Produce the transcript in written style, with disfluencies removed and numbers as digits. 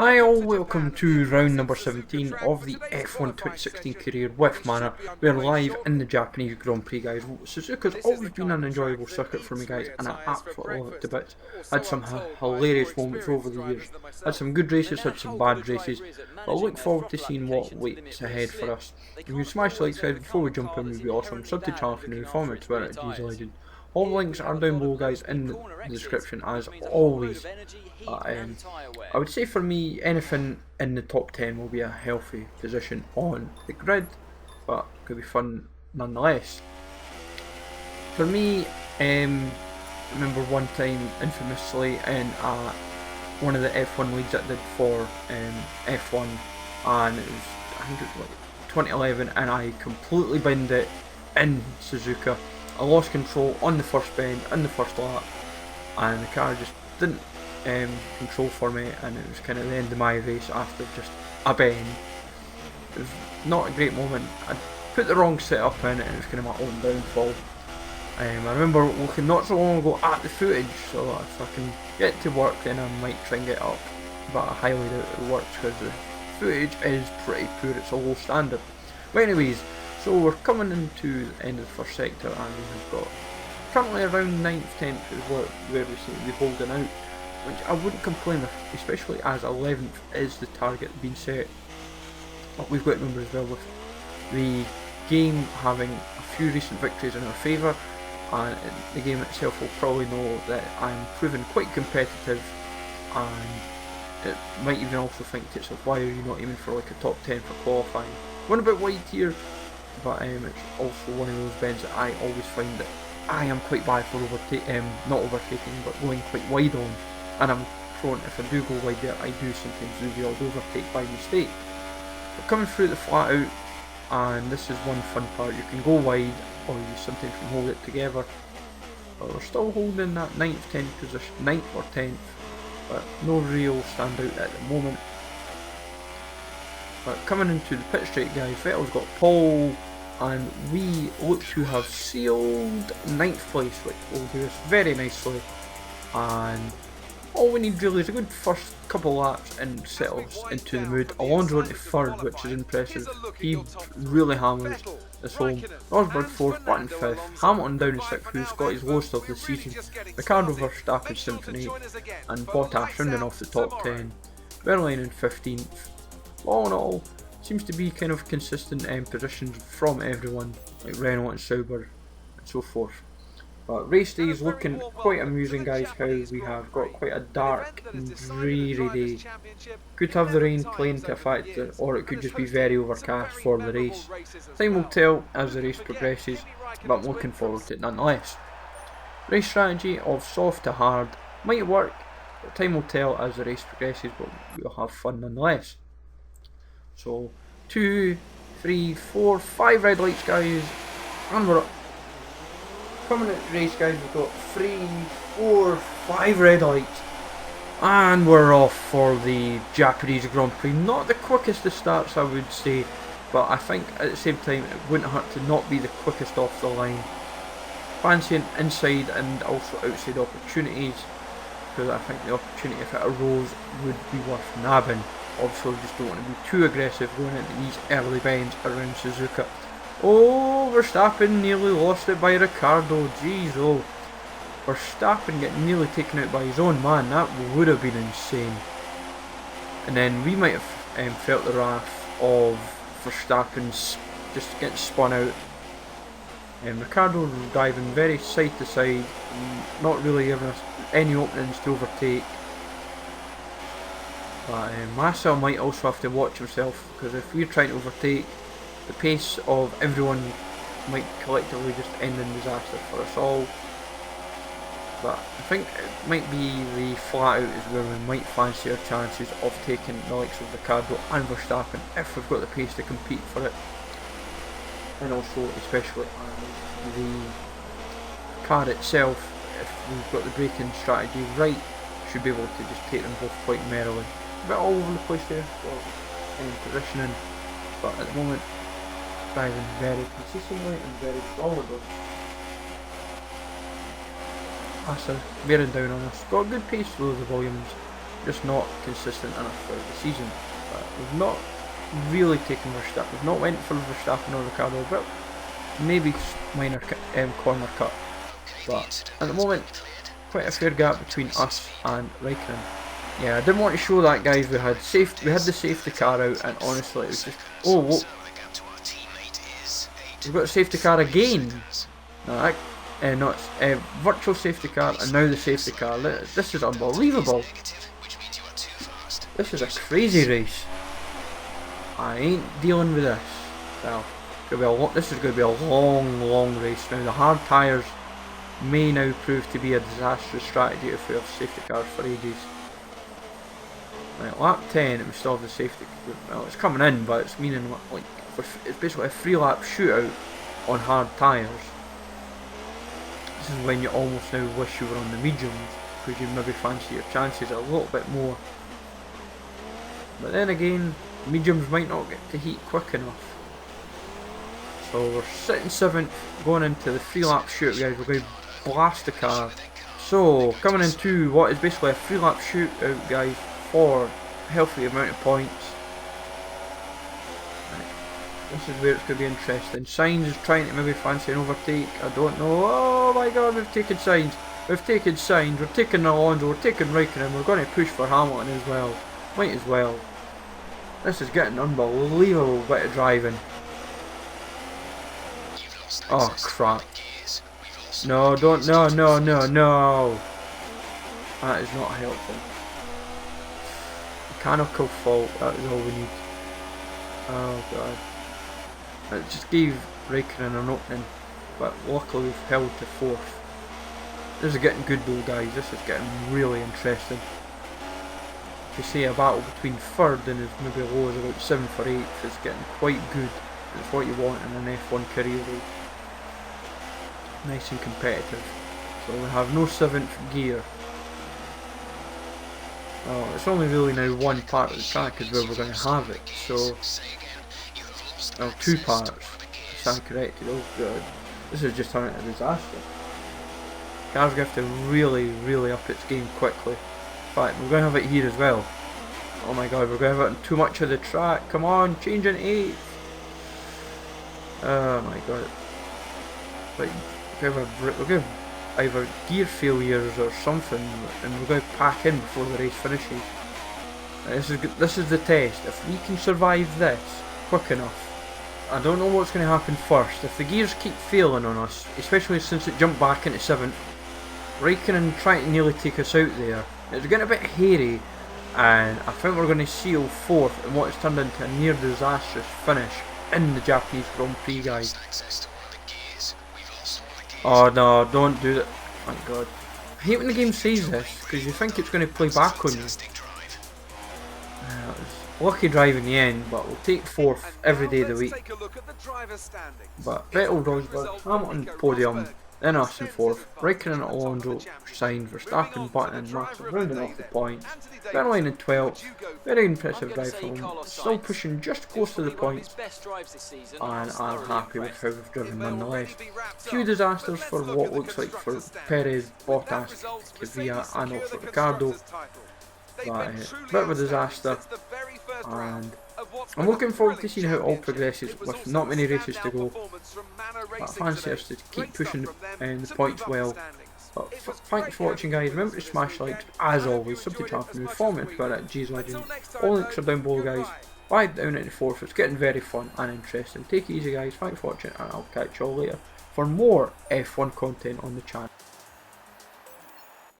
Hi all, welcome to round number 17 of the F1 2016 career with Manor. We're live in the Japanese Grand Prix, guys. Suzuka's always been an enjoyable circuit for me, guys, and I absolutely love it to bits. Had some hilarious moments over the years. Had some good races, had some bad races, but I look forward to seeing what waits ahead for us. If you smash the likes, guys, before we jump in, would be awesome. Sub to channel for new, follow me on Twitter at GZLegend. All the links are down below, guys, in the description as always. I would say for me, anything in the top 10 will be a healthy position on the grid, but could be fun nonetheless. For me, I remember one time infamously in one of the F1 leagues that I did for F1, and it was, I think it was like 2011, and I completely binned it in Suzuka. I lost control on the first bend, in the first lap, and the car just didn't control for me, and it was kind of the end of my race after just a bend. It was not a great moment. I put the wrong setup in it, and it was kind of my own downfall. I remember looking not so long ago at the footage, so if I can get to work then I might try and get up, but I highly doubt it works because the footage is pretty poor. It's a low standard. But anyways, so we're coming into the end of the first sector, and we've got currently around 9th, 10th is where we seem to be holding out, which I wouldn't complain with, especially as 11th is the target being set. But we've got to remember as well with the game having a few recent victories in our favour, and the game itself will probably know that I'm proving quite competitive, and it might even also think to itself, why are you not aiming for like a top 10 for qualifying? One a bit wide here, but it's also one of those bends that I always find that I am quite bad for not overtaking, but going quite wide on. And I'm prone, if I do go wide there, I do sometimes do the odd overtake by mistake. But coming through the flat out, and this is one fun part, you can go wide, or you sometimes can hold it together. But we're still holding that 9th, 10th position, 9th or 10th, but no real standout at the moment. But coming into the pit straight, guys, Vettel's got pole, and we look to have sealed 9th place, which will do us very nicely. And all we need really is a good first couple laps and settle us into the mood. Alonso into 3rd, which is impressive. He really hammers this home. Rosberg 4th, Button 5th, Hamilton down to 6th, who's got his lowest of the season. Ricardo Verstappen 7th and 8th, and Bottas rounding off the top 10. Verlaine in 15th. All in all, seems to be kind of consistent positions from everyone, like Renault and Sauber and so forth. But race day is looking quite amusing, guys, how we have got quite a dark and dreary day. Could have the rain playing to affect it, or it could just be very overcast for the race. Time will tell as the race progresses, but I'm looking forward to it nonetheless. Race strategy of soft to hard might work, but time will tell as the race progresses, but we'll have fun nonetheless. So 2, 3, 4, 5 red lights, guys, and we're up. Coming at the race, guys, we've got 3, 4, 5 red lights, and we're off for the Japanese Grand Prix. Not the quickest of starts, I would say, but I think at the same time it wouldn't hurt to not be the quickest off the line. Fancying inside and also outside opportunities, because I think the opportunity, if it arose, would be worth nabbing. Obviously, we just don't want to be too aggressive going into these early bends around Suzuka. Oh, Verstappen nearly lost it by Ricardo. Jeez, oh. Verstappen getting nearly taken out by his own man. That would have been insane. And then we might have felt the wrath of Verstappen just getting spun out. Ricardo driving very side to side, not really giving us any openings to overtake. But Massa might also have to watch himself, because if we're trying to overtake, the pace of everyone might collectively just end in disaster for us all. But I think it might be the flat out is where we might fancy our chances of taking the likes of Ricardo and Verstappen if we've got the pace to compete for it. And also especially as the car itself, if we've got the braking strategy right, should be able to just take them both quite merrily. A bit all over the place there for positioning, but at the moment driving very consistently and very solidly. Massa bearing down on us. Got a good pace though, the Williams. just not consistent enough for the season. But we've not really taken Verstappen. We've not went for Verstappen or Ricardo, but maybe minor corner cut. But at the moment, quite a fair gap between us and Raikkonen. Yeah, I didn't want to show that, guys. We had the safety car out, and honestly, it was just, oh, whoa. We've got a safety car again. No, not virtual safety car, and now the safety car. This is unbelievable. This is a crazy race. I ain't dealing with this. Well, this is going to be a long race now. The hard tyres may now prove to be a disastrous strategy if we have safety cars for ages. Right, lap 10, we still have the safety. Well, it's coming in, but it's meaning like it's basically a 3-lap shootout on hard tyres. This is when you almost now wish you were on the mediums, because you maybe fancy your chances a little bit more. But then again, mediums might not get to heat quick enough. So we're sitting 7th, going into the 3-lap shootout, guys. We're going to blast the car. So coming into what is basically a 3-lap shootout, guys, for a healthy amount of points. Right. This is where it's going to be interesting. Sainz is trying to maybe fancy an overtake. I don't know. Oh my god, we've taken Sainz. We've taken Sainz. We're taking Alonso. We're taking Raikkonen. We're going to push for Hamilton as well. Might as well. This is getting unbelievable bit of driving. Oh crap. No, don't, no. That is not helpful. Mechanical fault, that is all we need. Oh god. It just gave Raikkonen an opening, but luckily we've held to 4th. This is getting good though, guys. This is getting really interesting. To say a battle between 3rd and as maybe low as about 7th or 8th is getting quite good. It's what you want in an F1 career league. Nice and competitive. So we have no 7th gear. Oh, it's only really now one part of the track is where we're going to have it. So, well, 2 parts. Stand corrected. Oh god, this is just turning into a disaster. Car's going to have to really up its game quickly. In fact, we're going to have it here as well. Oh my god, we're going to have it on too much of the track. Come on, change in 8th. Oh my god. Like, we're going to either gear failures or something, and we're going to pack in before the race finishes. This is the test. If we can survive this quick enough, I don't know what's going to happen first. If the gears keep failing on us, especially since it jumped back into 7th, Raikkonen trying to nearly take us out there, it's getting a bit hairy, and I think we're going to seal 4th in what has turned into a near disastrous finish in the Japanese Grand Prix, guys. Oh no, don't do that. Thank god. I hate when the game says this, because you think it's going to play back on you. It was lucky drive in the end, but we'll take 4th every day of the week. But Vettel, Rosberg, Hamilton podium, then us in 4th, Raikkonen, Alonso, Sainz, Verstappen, Button and Max rounding off the points. Verline in 12th, very impressive drive from him, still pushing just close to the points, and I'm happy with how we've driven nonetheless. Few disasters for what looks like for Perez, Bottas, Kvyat and also Ricardo, but bit of a disaster, and I'm looking forward to seeing how it all progresses with not many races to go. But I fancy us to keep pushing the points well. But thanks for watching, guys. Remember to smash likes, as always, sub to channel for me, follow me on Twitter at JSLegend. All links are down below, guys. 5 down into 4th, it's getting very fun and interesting. Take it easy, guys. Thanks for watching, and I'll catch you all later for more F1 content on the channel.